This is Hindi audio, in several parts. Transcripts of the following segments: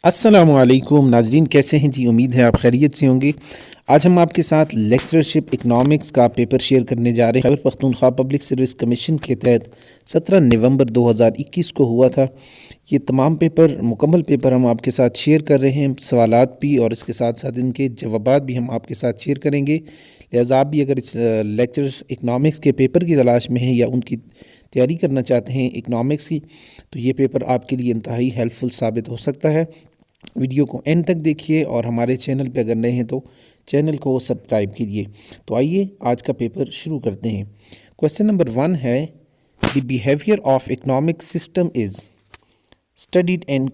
अस्सलामुअलैकुम नाजरीन, कैसे हैं जी। उम्मीद है आप खैरियत से होंगे। आज हम आपके साथ लेक्चरशिप इकनॉमिक्स का पेपर शेयर करने जा रहे हैं। Khyber Pakhtunkhwa public service commission के तहत 17 नवंबर 2021 को हुआ था। ये तमाम पेपर मुकम्मल पेपर हम आपके साथ शेयर कर रहे हैं, सवालात भी और इसके साथ साथ इनके जवाबात भी हम आपके साथ शेयर करेंगे। लिहाजा आप भी अगर इस लेक्चर इकनॉमिक्स के पेपर की तलाश में हैं या उनकी तैयारी करना चाहते हैं इकनॉमिक्स की, तो ये पेपर आपके लिए इंतहाई हेल्पफुल साबित हो सकता है। वीडियो को एंड तक देखिए और हमारे चैनल पे अगर नए हैं तो चैनल को सब्सक्राइब कीजिए। तो आइए आज का पेपर शुरू करते हैं। क्वेश्चन नंबर 1 है, the behaviour of economic system is studied and,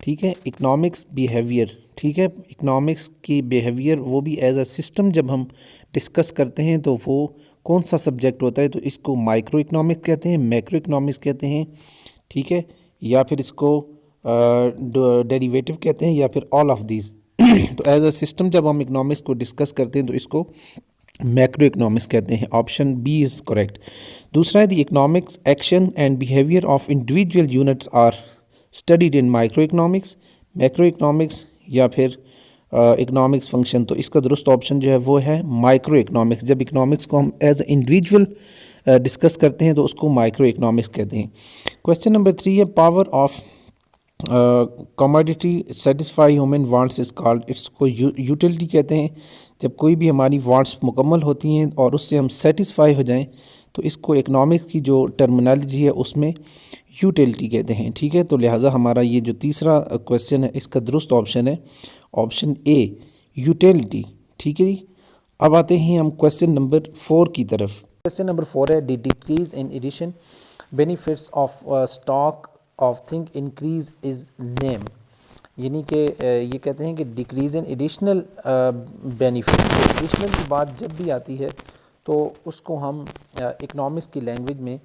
ठीक है, इकोनॉमिक्स बिहेवियर, ठीक है, इकोनॉमिक्स की बिहेवियर वो भी एज अ सिस्टम जब हम डिस्कस करते हैं तो वो कौन सा सब्जेक्ट होता है। तो इसको माइक्रो इकोनॉमिक्स कहते हैं, मैक्रो इकोनॉमिक्स कहते हैं, ठीक है, या फिर इसको डेरिवेटिव कहते हैं, या फिर ऑल ऑफ दीज। तो एज अ सिस्टम जब हम इकोनॉमिक्स को डिस्कस करते हैं तो इसको मैक्रो इकोनॉमिक्स कहते हैं। Option B is correct. दूसरा है, the economics action and behaviour of individual units are studied in microeconomics, macroeconomics, या फिर इकोनॉमिक्स फंक्शन। तो इसका दुरुस्त ऑप्शन जो है वो है माइक्रो इकोनॉमिक्स। जब इकोनॉमिक्स को हम एज इंडिविजुअल डिस्कस करते हैं तो उसको माइक्रो इकोनॉमिक्स कहते हैं। क्वेश्चन नंबर 3 है, power of commodity satisfy human wants is called, इसको यूटिलिटी कहते हैं। जब कोई भी हमारी वांट्स मुकम्मल होती हैं और उससे हम सेटिस्फाई हो जाएं तो इसको इकोनॉमिक्स की जो टर्मिनोलॉजी है उसमें यूटिलिटी कहते हैं, ठीक है। तो लिहाजा हमारा ये जो तीसरा क्वेश्चन है इसका दुरुस्त ऑप्शन है ऑप्शन ए, यूटिलिटी, ठीक है जी। अब आते हैं हम क्वेश्चन नंबर 4 की तरफ। क्वेश्चन नंबर 4 है, the decrease in addition benefits of stock of think increase is name, यानी कि ये कहते हैं कि decrease in additional benefit. Additional की बात जब भी आती है तो उसको हम इकोनॉमिक्स की लैंग्वेज में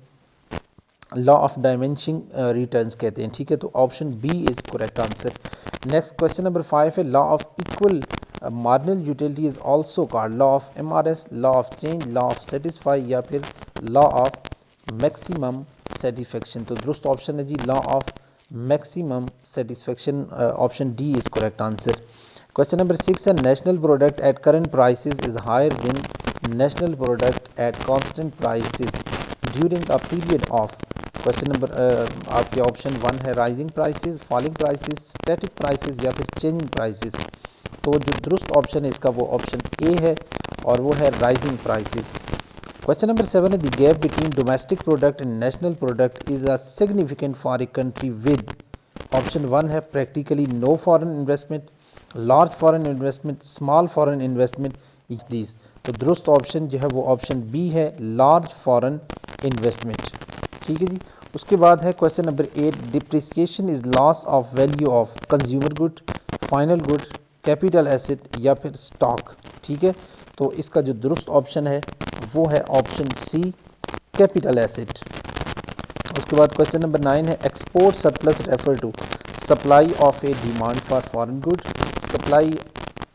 लॉ ऑफ डायमेंशन रिटर्न्स कहते हैं, ठीक है। तो option B is correct answer. Next question number 5 है, law of equal marginal utility is also called law of MRS, law of change, law of satisfy, या फिर लॉ ऑफ मैक्सिमम सेटिस्फेक्शन। तो दुरुस्त ऑप्शन है जी law of maximum satisfaction, option D is correct answer. Question number 6 है, national product at current prices is higher than national product at constant prices during a period of. Question number आपके ऑप्शन 1 है, rising prices, falling prices, static prices, या फिर चेंजिंग प्राइसेस। तो जो दुरुस्त ऑप्शन है इसका वो ऑप्शन ए है और वो है राइजिंग प्राइसेस। क्वेश्चन नंबर 7 है, the gap between domestic product and national product is a significant for a country with. Option 1 है, practically no foreign investment, large foreign investment, small foreign investment increase. तो दुरुस्त ऑप्शन जो है वो ऑप्शन बी है, लार्ज फॉरेन इन्वेस्टमेंट, ठीक है जी। उसके बाद है question number 8, depreciation is loss of value of consumer good, final good, capital asset, या फिर स्टॉक, ठीक है। तो इसका जो दुरुस्त ऑप्शन है वो है ऑप्शन सी, कैपिटल एसेट। उसके बाद क्वेश्चन नंबर 9 है, export surplus refer to supply of a demand for foreign good, supply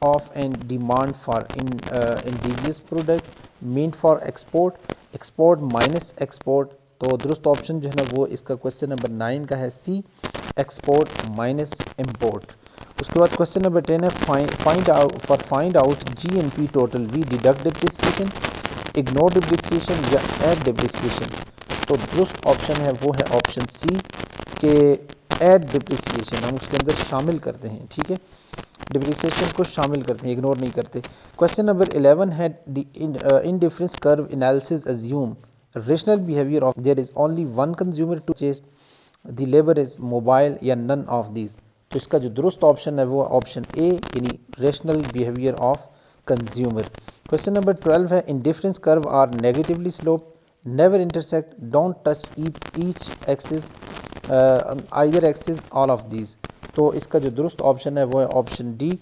of and demand for indigenous product mean for export, export minus export. तो दुरुस्त ऑप्शन जो है ना वो इसका क्वेश्चन नंबर 9 का है सी, एक्सपोर्ट माइनस इम्पोर्ट। उसके बाद क्वेश्चन नंबर 10 है, find out GNP total we deduct depreciation, ignore depreciation, या ऐड डिप्रिसिएशन। तो दुरुस्त ऑप्शन है वो है ऑप्शन सी के ऐड डिप्रिसिएशन, हम उसके अंदर शामिल करते हैं, ठीक है, डिप्रिसिएशन को शामिल करते हैं, इग्नोर नहीं करते। क्वेश्चन नंबर 11 है, the indifference curve analysis assume rational behaviour of there is only one consumer to chest the labour is mobile, या नन ऑफ दीज। तो इसका जो दुरुस्त ऑप्शन है वो ऑप्शन ए, यानी rational behaviour of consumer. Question number 12 है, indifference curve are negatively slope, never intersect, don't touch each axis, either axis, all of these. तो इसका जो दुरुस्त ऑप्शन है वो है ऑप्शन डी,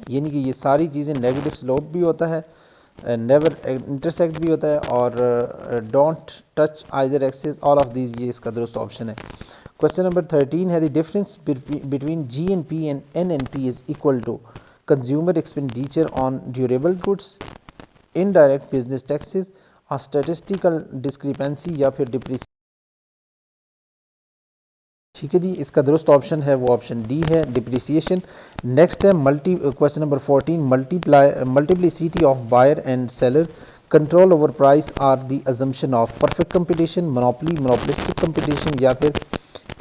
यानी कि ये सारी चीज़ें, नेगेटिव स्लोप भी होता है, नेवर इंटरसेक्ट भी होता है, और don't touch either axis, all of these, ये इसका दुरुस्त ऑप्शन है। क्वेश्चन नंबर 13 है, the difference between GNP and NNP is equal to consumer expenditure on durable goods, indirect business taxes, statistical discrepancy, या फिर डिप्रिसिएशन, ठीक है जी, इसका दुरुस्त ऑप्शन है वो ऑप्शन डी है, डिप्रिसिएशन। नेक्स्ट है question number 14, multiplicity of buyer and seller, control over price are the assumption of perfect competition, monopoly, monopolistic competition या फिर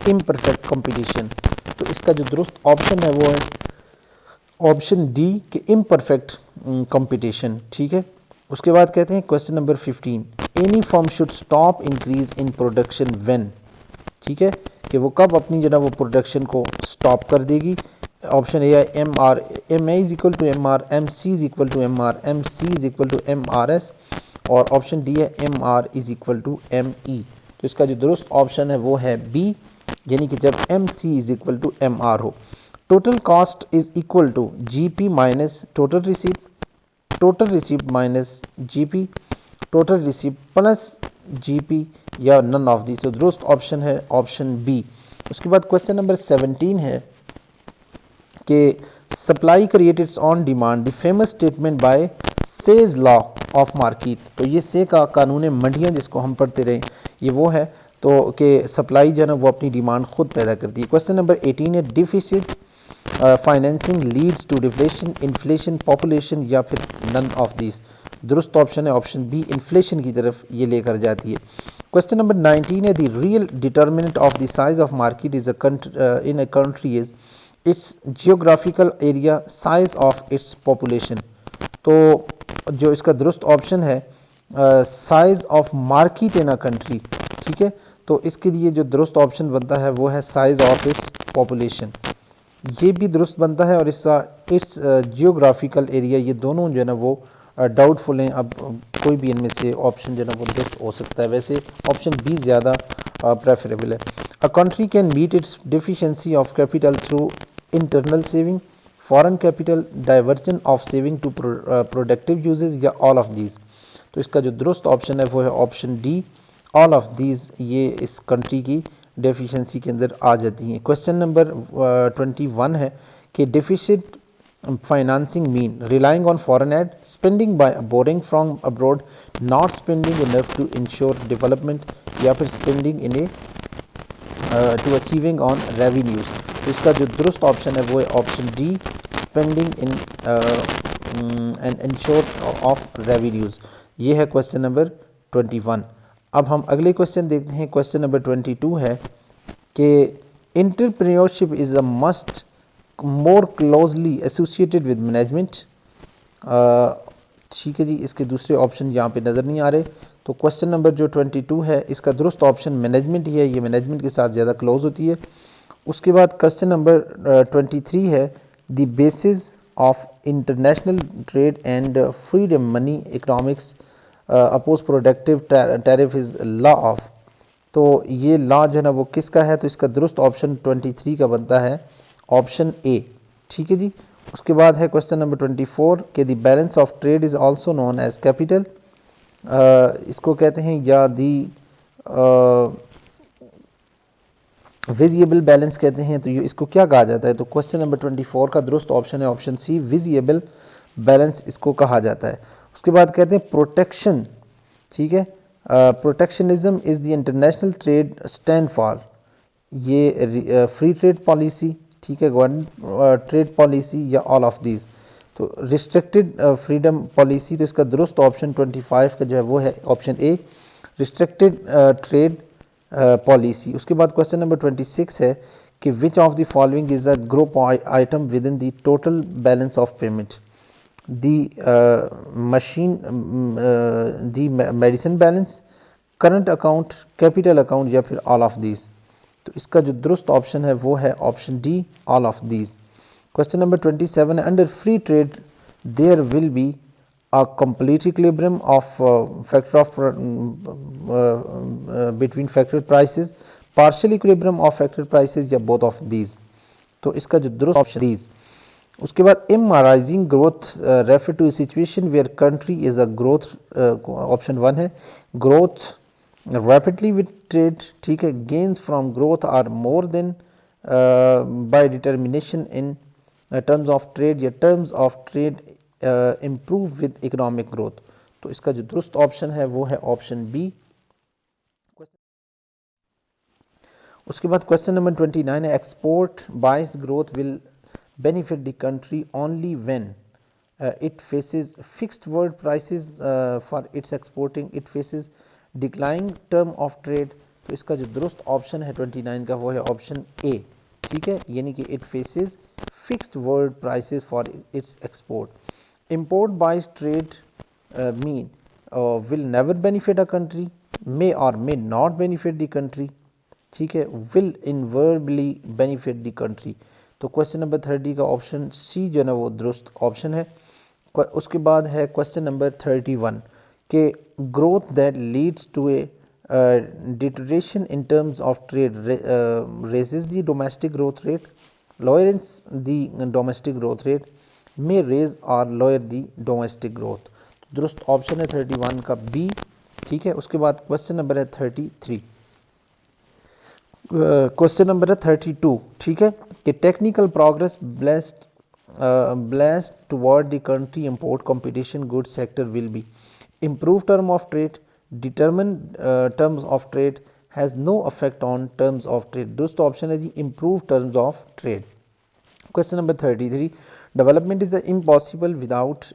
इम्परफेक्ट कंपटीशन। तो इसका जो दुरुस्त ऑप्शन है वो है ऑप्शन डी के इम्परफेक्ट कंपटीशन। ठीक है, उसके बाद कहते हैं question number 15, any firm should stop increase in production when. ठीक है, कि वो कब अपनी जो ना वो प्रोडक्शन को स्टॉप कर देगी। ऑप्शन ए है M A is equal to M R, M C is equal to M R, M C is equal to M R S, और ऑप्शन डी है M R is equal to M E. तो इसका जो दुरुस्त ऑप्शन है वो है बी, यानी कि जब M C is equal to M R हो। Total cost is equal to G P minus total receipt minus G P, total receipt plus GP, या नन ऑफ दी। तो दुरुस्त ऑप्शन है ऑप्शन बी। उसके बाद क्वेश्चन नंबर 17 है कि supply created on demand, the famous statement by says law of market. तो ये से का कानून मंडियां जिसको हम पढ़ते रहे, ये वो है तो कि सप्लाई जो है ना वो अपनी डिमांड खुद पैदा करती है। क्वेश्चन नंबर 18 है deficit financing leads to deflation, inflation, population या फिर नन ऑफ दिस। दुरुस्त ऑप्शन है ऑप्शन बी, इन्फ्लेशन की तरफ ये लेकर जाती है। क्वेश्चन नंबर 19 है the real determinant of the size of market is in a country is it's geographical area, size of its population. तो जो इसका दुरुस्त ऑप्शन है size of market in a country. ठीक है, तो इसके लिए जो दुरुस्त ऑप्शन बनता है वो है साइज ऑफ इट्स पॉपुलेशन, ये भी दुरुस्त बनता है। और इसका इट्स जियोग्राफिकल एरिया, ये दोनों जो है ना वो डाउटफुल हैं। अब कोई भी इनमें से ऑप्शन जो है ना वो दुरुस्त हो सकता है, वैसे ऑप्शन बी ज़्यादा प्रेफरेबल है। A country can meet its deficiency of capital through internal saving, foreign capital, diversion of saving to productive usages, या ऑल ऑफ दीज। तो इसका जो दुरुस्त ऑप्शन है वो है option D, all of these, ये इस कंट्री की डेफिशिएंसी के अंदर आ जाती हैं। क्वेश्चन नंबर 21 है कि deficit financing mean relying on foreign aid, spending by borrowing from abroad, not spending enough to ensure development, या फिर spending in a to achieving on revenues. तो इसका जो दुरुस्त ऑप्शन है वो है option D, spending in and ensure of revenues. ये है क्वेश्चन नंबर 21। अब हम अगले क्वेश्चन देखते हैं। क्वेश्चन नंबर 22 है कि entrepreneurship is a must more closely associated with management. ठीक है जी, इसके दूसरे ऑप्शन यहाँ पे नज़र नहीं आ रहे। तो क्वेश्चन नंबर जो 22 है इसका दुरुस्त ऑप्शन मैनेजमेंट ही है, ये मैनेजमेंट के साथ ज़्यादा क्लोज होती है। उसके बाद क्वेश्चन नंबर 23 है the basis of international trade and freedom money economics oppose productive tariff is law of. तो ये लॉ जो है ना वो किसका है, तो इसका दुरुस्त ऑप्शन 23 का बनता है ऑप्शन ए। ठीक है जी, उसके बाद है क्वेश्चन नंबर 24 के the balance of trade is also known as capital, इसको कहते हैं या दी विजिएबल बैलेंस कहते हैं। तो ये इसको क्या कहा जाता है, तो क्वेश्चन नंबर 24 का दुरुस्त ऑप्शन है ऑप्शन सी, विजिएबल बैलेंस इसको कहा जाता है। उसके बाद कहते हैं प्रोटेक्शन। ठीक है, protectionism is the international trade stand for, ये फ्री ट्रेड पॉलिसी, ठीक है, गवर्नमेंट ट्रेड पॉलिसी, या ऑल ऑफ दीज। तो रिस्ट्रिक्टेड फ्रीडम पॉलिसी, तो इसका दुरुस्त ऑप्शन 25 का जो है वो है option A, restricted trade policy. उसके बाद क्वेश्चन नंबर 26 है कि which of the following is a group item with in the total balance of payment, the medicine balance, current account, capital account, या फिर ऑल ऑफ दीज। तो इसका जो दुरुस्त ऑप्शन है वो है option D, all of these. Question number 27 है under free trade there will be a complete equilibrium of factor of between factor prices, partial equilibrium of factor prices, या both of these। तो इसका जो दुरुस्त ऑप्शन दीज। उसके बाद immiserising growth refer to situation where country is a growth, option 1 है ग्रोथ रैपिडली विद ट्रेड, ठीक है, gains from growth are more than by determination in terms of trade, या terms of trade improve with economic growth. तो इसका जो दुरुस्त ऑप्शन है वो है ऑप्शन बी। उसके बाद क्वेश्चन नंबर 29 है, एक्सपोर्ट बाइस growth will benefit the country only when it faces fixed world prices for its exporting, it faces declining term of trade। तो इसका जो दुरुस्त ऑप्शन है 29 का वो है ऑप्शन ए, ठीक है, यानी कि it faces fixed world prices for its export। import buys trade mean will never benefit a country, may or may not benefit the country, ठीक है, will invariably benefit the country। तो क्वेश्चन नंबर 30 का ऑप्शन सी जो है ना वो दुरुस्त ऑप्शन है। उसके बाद है क्वेश्चन नंबर 31 के growth that leads to a deterioration in terms of trade raises the domestic growth rate, lowers the domestic growth rate, may raise और लोअर द डोमेस्टिक ग्रोथ। दुरुस्त ऑप्शन है 31 का बी, ठीक है। उसके बाद क्वेश्चन नंबर है 33, क्वेश्चन नंबर है 32, ठीक है, कि technical progress blessed toward the country import competition goods sector will be improved term of trade, determined terms of trade, has no effect on terms of trade। दोस्तों ऑप्शन है जी improved terms of trade। Question number 33, development is impossible without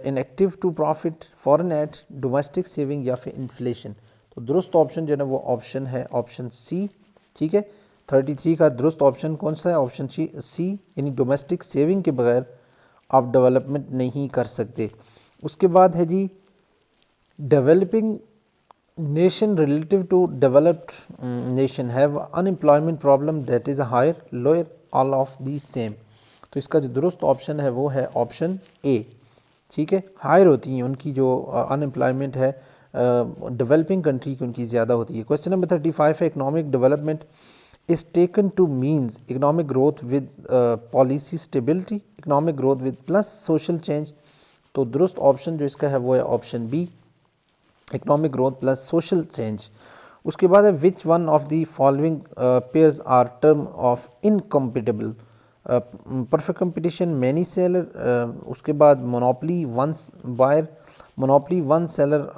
inactive to profit, foreign aid, domestic saving या फिर inflation। तो दुरुस्त ऑप्शन जो है ना वो ऑप्शन है ऑप्शन सी, ठीक है। 33 का दुरुस्त ऑप्शन कौन सा है, ऑप्शन सी, यानी डोमेस्टिक सेविंग के बगैर आप डेवलपमेंट नहीं कर सकते। उसके बाद है जी developing nation relative to developed nation have unemployment problem that is higher lower all of the same. तो इसका जो दुरुस्त ऑप्शन है वो है ऑप्शन ए, ठीक है, हायर होती हैं उनकी जो अनएम्प्लॉयमेंट है डेवलपिंग कंट्री की उनकी ज़्यादा होती है। क्वेश्चन नंबर 35 है, economic development is taken to means economic growth with policy stability, economic growth with plus social change। तो दुरुस्त ऑप्शन जो इसका है वो है option B, economic growth plus social change. उसके बाद है which one of the following pairs are term of incompatible, perfect competition, many seller, उसके बाद monopoly one buyer, monopoly one seller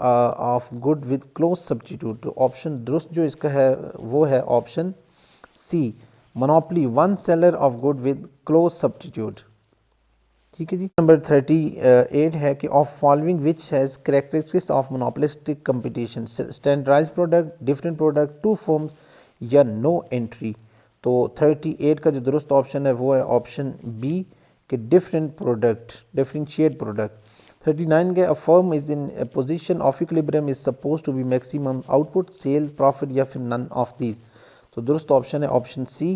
of good with close substitute. तो ऑप्शन दुरुस्त जो इसका है वो है option C, monopoly one seller of good with close substitute, ठीक है जी। नंबर 38 है कि of following which has characteristics of monopolistic competition, standardised product, different product, two forms या नो एंट्री। तो 38 का जो दुरुस्त ऑप्शन है वो है ऑप्शन बी कि डिफरेंट प्रोडक्ट, डिफरेंशिएट प्रोडक्ट। 39 के a firm is in position of equilibrium is suppose to be maximum output, sale, profit या फिर नन ऑफ दीज। तो दुरुस्त ऑप्शन है ऑप्शन सी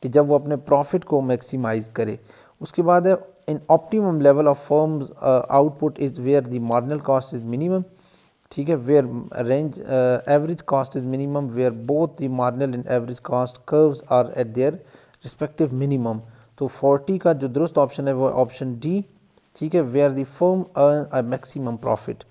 कि जब वो अपने प्रॉफिट को मैक्सिमाइज करे। उसके बाद है in optimum level of firms output is where the marginal cost is minimum, ठीक है, where range average cost is minimum, where both the marginal and average cost curves are at their respective minimum. तो 40 का जो दुरुस्त ऑप्शन है वो ऑप्शन डी, ठीक है, where the firm earn a maximum profit.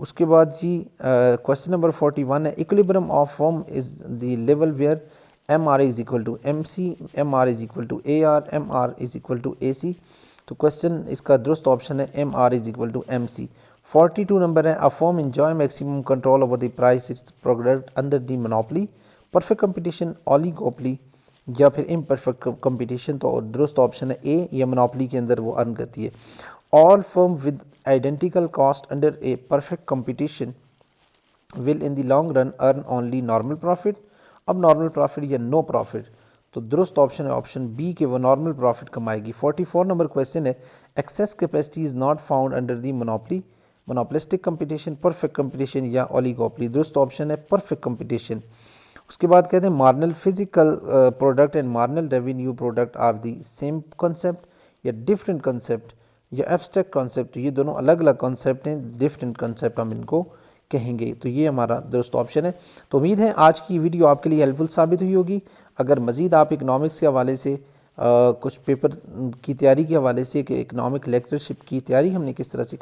उसके बाद जी क्वेश्चन नंबर 41 है, equilibrium of firm is the level where M R is equal to M C, M R is equal to A R, M R is equal to A C. तो क्वेश्चन इसका दुरुस्त ऑप्शन है M R is equal to M C. 42 number है, a firm enjoy maximum control over the price it's product under the monopoly, perfect competition, oligopoly या फिर इम्परफेक्ट कंपटीशन। तो दुरुस्त ऑप्शन है ए, या मोनोपोली के अंदर वो अर्न करती है। All firm with identical cost under a perfect competition will in the long run earn only normal profit। अब normal profit या no profit, तो दुरुस्त ऑप्शन है ऑप्शन बी के वो नॉर्मल प्रॉफिट कमाएगी। 44 नंबर क्वेश्चन है, excess capacity is not found under the monopoly, monopolistic competition, perfect competition या ओलिगोपोली। दुरुस्त ऑप्शन है परफेक्ट कंपटीशन। उसके बाद कहते हैं marginal physical product and marginal revenue product are the same concept या डिफरेंट कॉन्सेप्ट या एब्स्ट्रैक्ट कॉन्सेप्ट। ये दोनों अलग अलग कॉन्सेप्ट हैं, डिफरेंट कॉन्सेप्ट हम इनको कहेंगे। तो ये हमारा दोस्त ऑप्शन है। तो उम्मीद है आज की वीडियो आपके लिए हेल्पफुल साबित हुई होगी। अगर मज़ीद आप इकनॉमिक्स के हवाले से कुछ पेपर की तैयारी के हवाले से कि इकनॉमिक लेक्चरशिप की तैयारी हमने किस तरह से